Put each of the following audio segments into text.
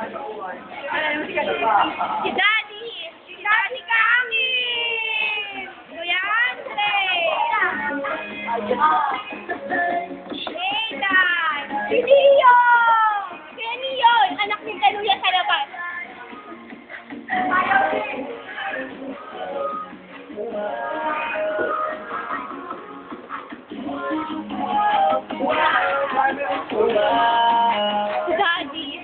Si Daddy! Si Daddy Kangin! Kuya Andre! Nathan! Si Neo! Si Neo! Anak ni Kaluya sa labas. Si Daddy!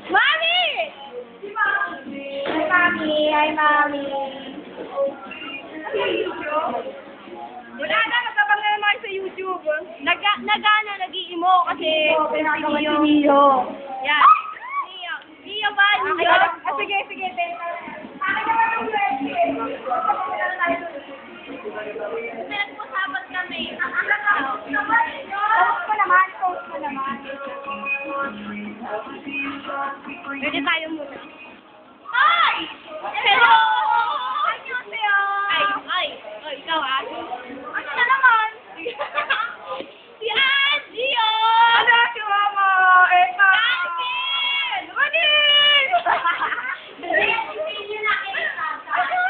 Mami! Hi, Mami! Wala na, magkabang na naman sa YouTube. Nag-i-imo kasi si Neo. Yan. Neo ba? Neo? Sige. Pinag-usapan kami. Post mo naman. Pwede tayo muna. Ay! Hello! Annyeonghaseyo! Ay, ikaw ah. Ano na naman? Si Angie, oh! Ano si Mama? Eka! Kansin! Manin!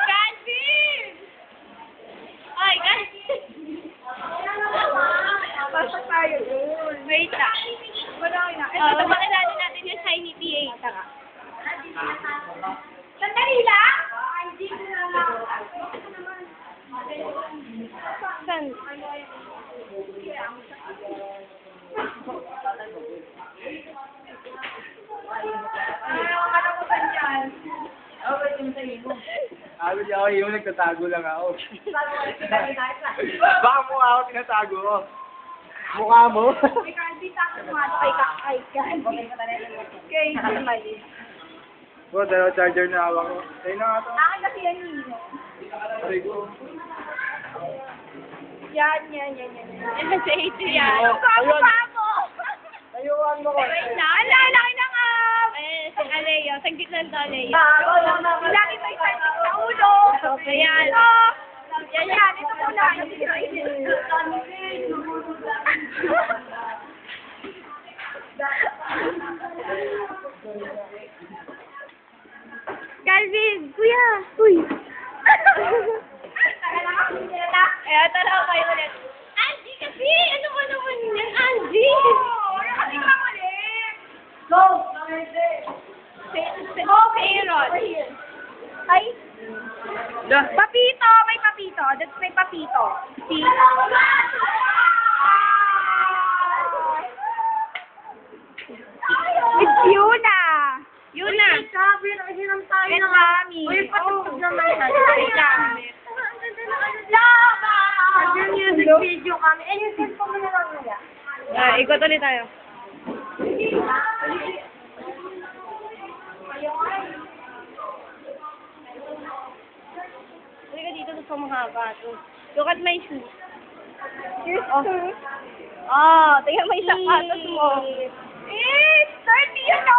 Kansin! Ay, Kansin! Pasok tayo dun. Wait lang. Ito, makilala natin yung shiny PA. Taka. Sandali lang! Saan? Sabi niya ako, yung nagtatago lang ako. Baka mukha ako tinatago ko. Mukha mo? Po, dalawa charger na hawak ko. Sa'yo na nga ito. Akin kasi yan yun. Aray ko. Yan. Yan sa Adrian. Ayun. Kapo! Ayuan mo ko. Laki na nga! Si Aleo. Saglit lang to, Aleo. Lagi may sakit sa ulo. Ayan. Yan. Ito muna. Calvin! Kuya! Uy! Ayan, tara kayo ulit. Angie kasi! Ano ba naman yan, Angie? Kasi ka ulit! Go! Aaron! Ay! Papito! May papito! That's may papito. Si... It's Yuna! Yuna! Sabi, nakihinam tayo With ng Mami! Uy, patutog naman tayo. Wait lang. Laba! Music video kami. Eh, yung cellphone mo na lang nila. Ikot ulit tayo. Hindi ka dito sa mahaba. Look at my shoes. Tingnan mo yung sapatos mo. It's 30 yun o!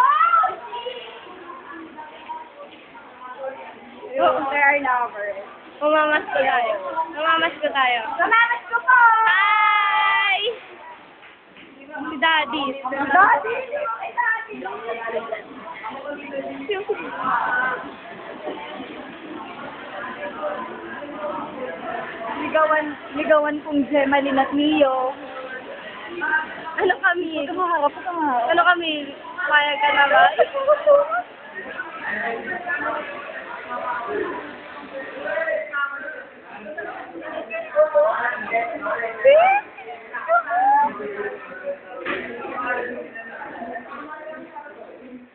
They are lovers. Mamamas ko tayo. Mamamas ko po! Hi! Si Daddy. Daddy! Ligawan kong Gemalyn at Neo. Ano kami? Huwag ka maharap. Ano kami? Kaya ka na ba?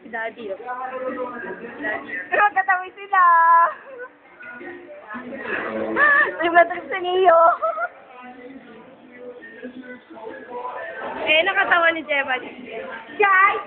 Si Daddy. Pero katawi sila. Trip sa Neo. Nakatawa ni Jeva. Guys!